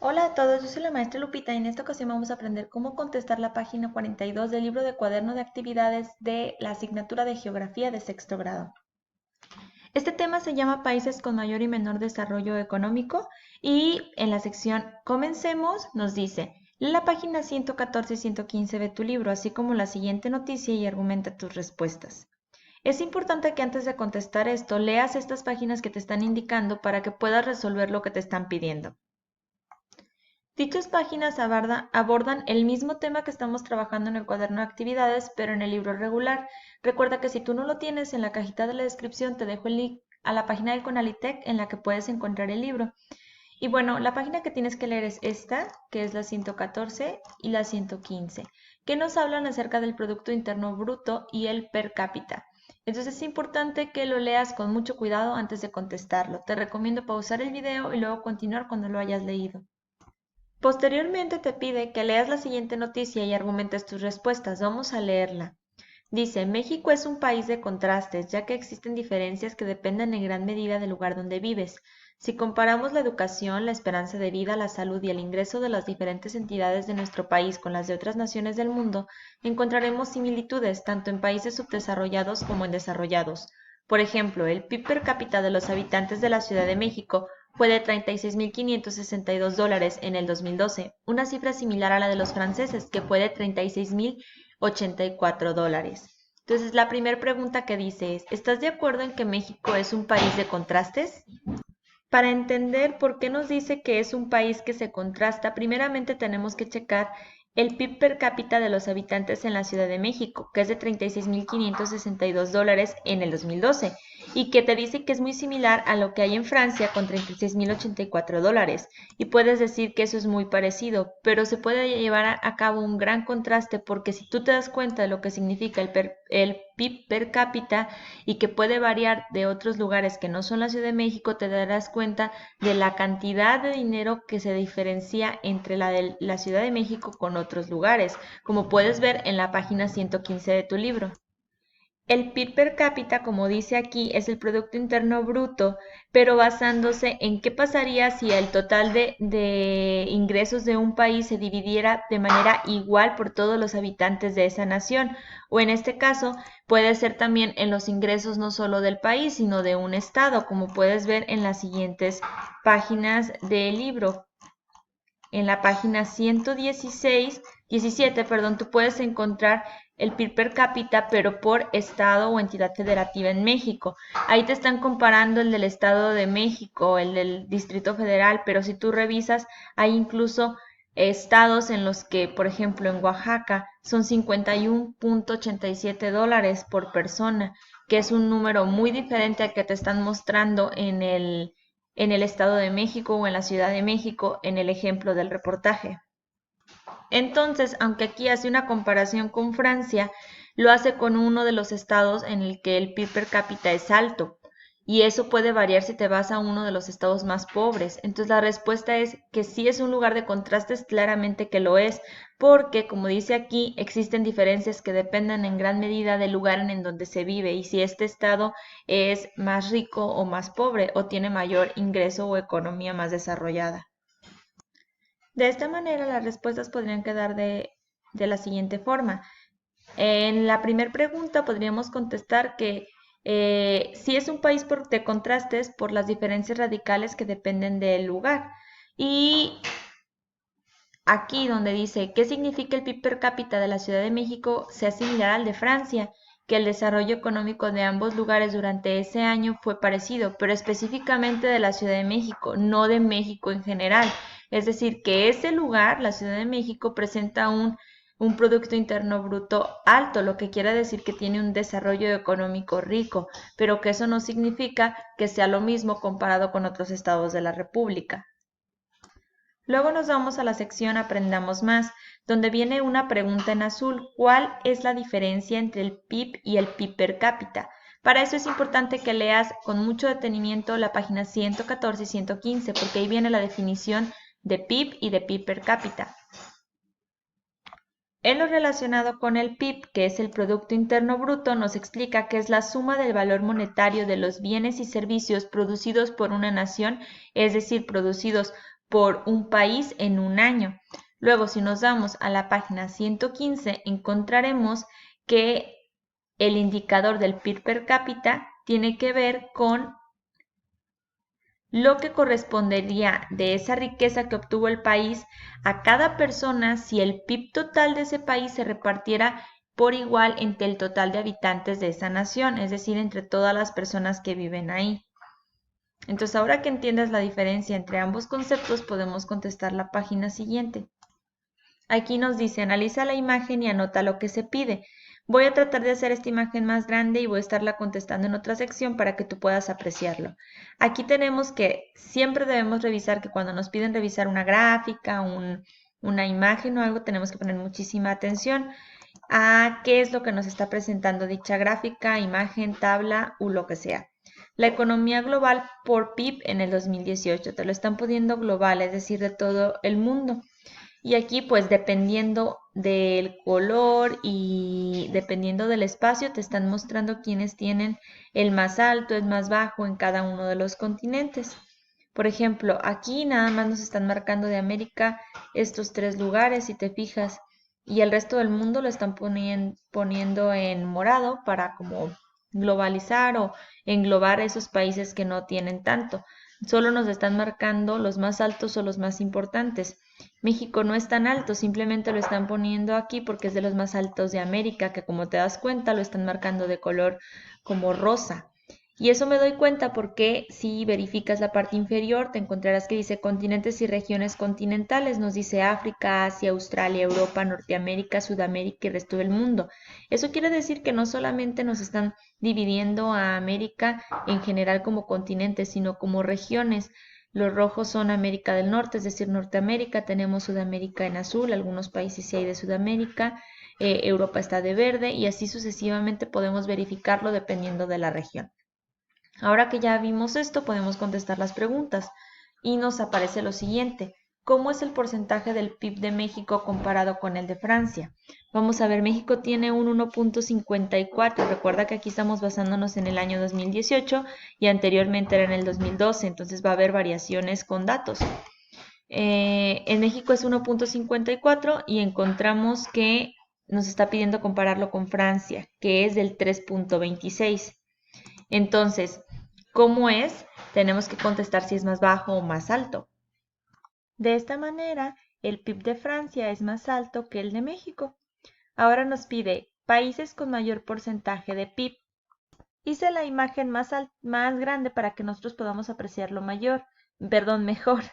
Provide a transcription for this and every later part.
Hola a todos, yo soy la maestra Lupita y en esta ocasión vamos a aprender cómo contestar la página 42 del libro de cuaderno de actividades de la asignatura de Geografía de sexto grado. Este tema se llama Países con mayor y menor desarrollo económico y en la sección Comencemos nos dice, lee la página 114 y 115 de tu libro, así como la siguiente noticia y argumenta tus respuestas. Es importante que antes de contestar esto leas estas páginas que te están indicando para que puedas resolver lo que te están pidiendo. Dichas páginas abordan el mismo tema que estamos trabajando en el cuaderno de actividades, pero en el libro regular. Recuerda que si tú no lo tienes, en la cajita de la descripción te dejo el link a la página del CONALITEC en la que puedes encontrar el libro. Y bueno, la página que tienes que leer es esta, que es la 114 y la 115, que nos hablan acerca del Producto Interno Bruto y el per cápita. Entonces es importante que lo leas con mucho cuidado antes de contestarlo. Te recomiendo pausar el video y luego continuar cuando lo hayas leído. Posteriormente te pide que leas la siguiente noticia y argumentes tus respuestas. Vamos a leerla. Dice, México es un país de contrastes, ya que existen diferencias que dependen en gran medida del lugar donde vives. Si comparamos la educación, la esperanza de vida, la salud y el ingreso de las diferentes entidades de nuestro país con las de otras naciones del mundo, encontraremos similitudes tanto en países subdesarrollados como en desarrollados. Por ejemplo, el PIB per cápita de los habitantes de la Ciudad de México fue de $36.562 en el 2012, una cifra similar a la de los franceses, que fue de $36.084. Entonces, la primera pregunta que dice es, ¿estás de acuerdo en que México es un país de contrastes? Para entender por qué nos dice que es un país que se contrasta, primeramente tenemos que checar el PIB per cápita de los habitantes en la Ciudad de México, que es de $36.562 en el 2012, y que te dice que es muy similar a lo que hay en Francia con $36.084. Y puedes decir que eso es muy parecido, pero se puede llevar a cabo un gran contraste porque si tú te das cuenta de lo que significa el PIB per cápita y que puede variar de otros lugares que no son la Ciudad de México, te darás cuenta de la cantidad de dinero que se diferencia entre la de la Ciudad de México con otros lugares, como puedes ver en la página 115 de tu libro. El PIB per cápita, como dice aquí, es el Producto Interno Bruto, pero basándose en qué pasaría si el total de ingresos de un país se dividiera de manera igual por todos los habitantes de esa nación, o en este caso puede ser también en los ingresos no solo del país, sino de un estado, como puedes ver en las siguientes páginas del libro. En la página 17, tú puedes encontrar el PIB per cápita, pero por estado o entidad federativa en México. Ahí te están comparando el del Estado de México, el del Distrito Federal, pero si tú revisas, hay incluso estados en los que, por ejemplo, en Oaxaca son $51.87 por persona, que es un número muy diferente al que te están mostrando en el Estado de México o en la Ciudad de México en el ejemplo del reportaje. Entonces, aunque aquí hace una comparación con Francia, lo hace con uno de los estados en el que el PIB per cápita es alto. Y eso puede variar si te vas a uno de los estados más pobres. Entonces la respuesta es que sí es un lugar de contrastes, claramente que lo es, porque como dice aquí, existen diferencias que dependen en gran medida del lugar en donde se vive y si este estado es más rico o más pobre o tiene mayor ingreso o economía más desarrollada. De esta manera las respuestas podrían quedar de la siguiente forma. En la primera pregunta podríamos contestar que sí es un país de contrastes por las diferencias radicales que dependen del lugar. Y aquí donde dice, ¿qué significa el PIB per cápita de la Ciudad de México? Sea similar al de Francia, que el desarrollo económico de ambos lugares durante ese año fue parecido, pero específicamente de la Ciudad de México, no de México en general. Es decir, que ese lugar, la Ciudad de México, presenta un Producto Interno Bruto alto, lo que quiere decir que tiene un desarrollo económico rico, pero que eso no significa que sea lo mismo comparado con otros estados de la República. Luego nos vamos a la sección Aprendamos más, donde viene una pregunta en azul, ¿cuál es la diferencia entre el PIB y el PIB per cápita? Para eso es importante que leas con mucho detenimiento la página 114 y 115, porque ahí viene la definición de PIB y de PIB per cápita. En lo relacionado con el PIB, que es el Producto Interno Bruto, nos explica que es la suma del valor monetario de los bienes y servicios producidos por una nación, es decir, producidos por un país en un año. Luego, si nos vamos a la página 115, encontraremos que el indicador del PIB per cápita tiene que ver con lo que correspondería de esa riqueza que obtuvo el país a cada persona si el PIB total de ese país se repartiera por igual entre el total de habitantes de esa nación, es decir, entre todas las personas que viven ahí. Entonces, ahora que entiendas la diferencia entre ambos conceptos, podemos contestar la página siguiente. Aquí nos dice, analiza la imagen y anota lo que se pide. Voy a tratar de hacer esta imagen más grande y voy a estarla contestando en otra sección para que tú puedas apreciarlo. Aquí tenemos que siempre debemos revisar que cuando nos piden revisar una gráfica, una imagen o algo, tenemos que poner muchísima atención a qué es lo que nos está presentando dicha gráfica, imagen, tabla o lo que sea. La economía global por PIB en el 2018, te lo están poniendo global, es decir, de todo el mundo. Y aquí pues dependiendo del color y dependiendo del espacio te están mostrando quiénes tienen el más alto, el más bajo en cada uno de los continentes. Por ejemplo, aquí nada más nos están marcando de América estos 3 lugares, si te fijas, y el resto del mundo lo están poniendo en morado para como globalizar o englobar esos países que no tienen tanto. Solo nos están marcando los más altos o los más importantes. México no es tan alto, simplemente lo están poniendo aquí porque es de los más altos de América, que como te das cuenta lo están marcando de color como rosa. Y eso me doy cuenta porque si verificas la parte inferior te encontrarás que dice continentes y regiones continentales, nos dice África, Asia, Australia, Europa, Norteamérica, Sudamérica y el resto del mundo. Eso quiere decir que no solamente nos están dividiendo a América en general como continentes, sino como regiones. Los rojos son América del Norte, es decir, Norteamérica, tenemos Sudamérica en azul, algunos países sí hay de Sudamérica, Europa está de verde y así sucesivamente podemos verificarlo dependiendo de la región. Ahora que ya vimos esto, podemos contestar las preguntas y nos aparece lo siguiente. ¿Cómo es el porcentaje del PIB de México comparado con el de Francia? Vamos a ver, México tiene un 1.54. Recuerda que aquí estamos basándonos en el año 2018 y anteriormente era en el 2012, entonces va a haber variaciones con datos. En México es 1.54 y encontramos que nos está pidiendo compararlo con Francia, que es del 3.26. Entonces, ¿cómo es? Tenemos que contestar si es más bajo o más alto. De esta manera, el PIB de Francia es más alto que el de México. Ahora nos pide países con mayor porcentaje de PIB. Hice la imagen más grande para que nosotros podamos apreciarlo mejor.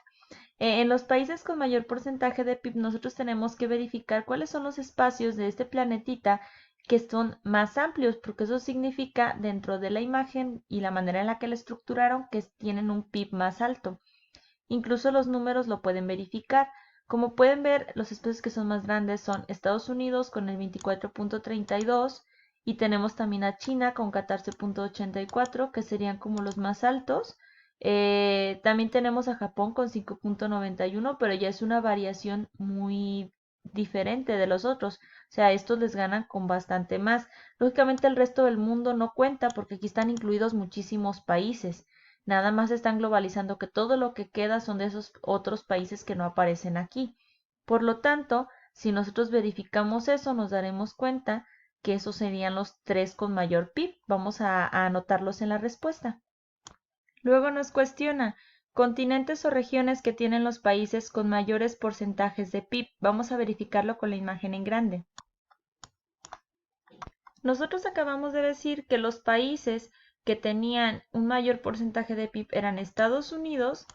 En los países con mayor porcentaje de PIB, nosotros tenemos que verificar cuáles son los espacios de este planetita que son más amplios, porque eso significa dentro de la imagen y la manera en la que la estructuraron que tienen un PIB más alto. Incluso los números lo pueden verificar. Como pueden ver, los espacios que son más grandes son Estados Unidos con el 24.32 y tenemos también a China con 14.84, que serían como los más altos. También tenemos a Japón con 5.91, pero ya es una variación muy diferente de los otros. O sea, estos les ganan con bastante más. Lógicamente el resto del mundo no cuenta porque aquí están incluidos muchísimos países. Nada más están globalizando que todo lo que queda son de esos otros países que no aparecen aquí. Por lo tanto, si nosotros verificamos eso, nos daremos cuenta que esos serían los 3 con mayor PIB. Vamos a anotarlos en la respuesta. Luego nos cuestiona, continentes o regiones que tienen los países con mayores porcentajes de PIB. Vamos a verificarlo con la imagen en grande. Nosotros acabamos de decir que los países que tenían un mayor porcentaje de PIB eran Estados Unidos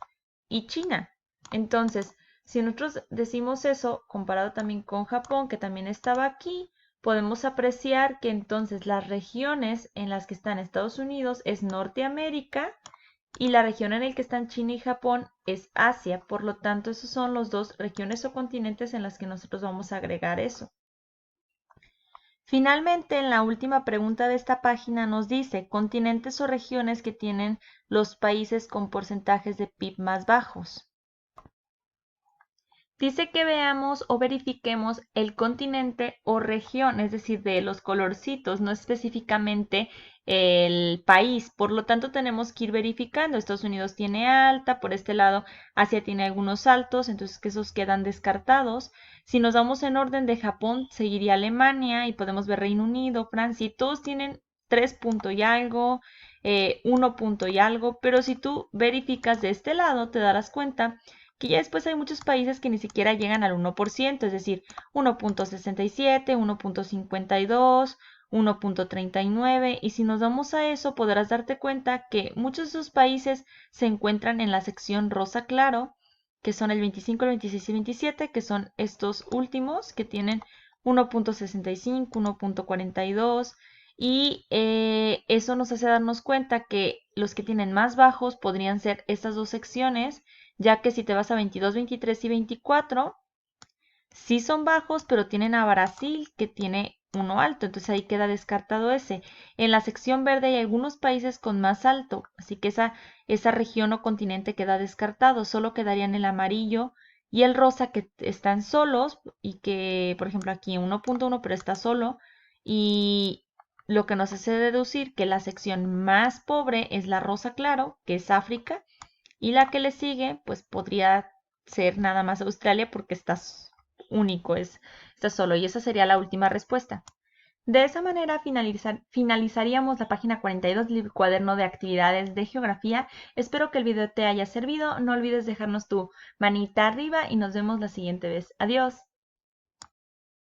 y China. Entonces, si nosotros decimos eso, comparado también con Japón, que también estaba aquí, podemos apreciar que entonces las regiones en las que están Estados Unidos es Norteamérica y la región en la que están China y Japón es Asia. Por lo tanto, esos son los dos regiones o continentes en las que nosotros vamos a agregar eso. Finalmente, en la última pregunta de esta página nos dice continentes o regiones que tienen los países con porcentajes de PIB más bajos. Dice que veamos o verifiquemos el continente o región, es decir, de los colorcitos, no específicamente el país. Por lo tanto, tenemos que ir verificando. Estados Unidos tiene alta, por este lado Asia tiene algunos altos, entonces que esos quedan descartados. Si nos vamos en orden de Japón, seguiría Alemania y podemos ver Reino Unido, Francia, y todos tienen 3 punto y algo, 1 punto y algo, pero si tú verificas de este lado, te darás cuenta que ya después hay muchos países que ni siquiera llegan al 1%, es decir, 1.67, 1.52, 1.39, y si nos vamos a eso podrás darte cuenta que muchos de esos países se encuentran en la sección rosa claro, que son el 25, el 26 y 27, que son estos últimos que tienen 1.65, 1.42, y eso nos hace darnos cuenta que los que tienen más bajos podrían ser estas dos secciones, ya que si te vas a 22, 23 y 24, sí son bajos, pero tienen a Brasil que tiene uno alto, entonces ahí queda descartado ese. En la sección verde hay algunos países con más alto, así que esa región o continente queda descartado, solo quedarían el amarillo y el rosa que están solos y que, por ejemplo, aquí 1.1, pero está solo, y lo que nos hace deducir que la sección más pobre es la rosa claro, que es África, y la que le sigue, pues podría ser nada más Australia porque único, está solo. Y esa sería la última respuesta. De esa manera finalizaríamos la página 42 del cuaderno de actividades de geografía. Espero que el video te haya servido. No olvides dejarnos tu manita arriba y nos vemos la siguiente vez. Adiós.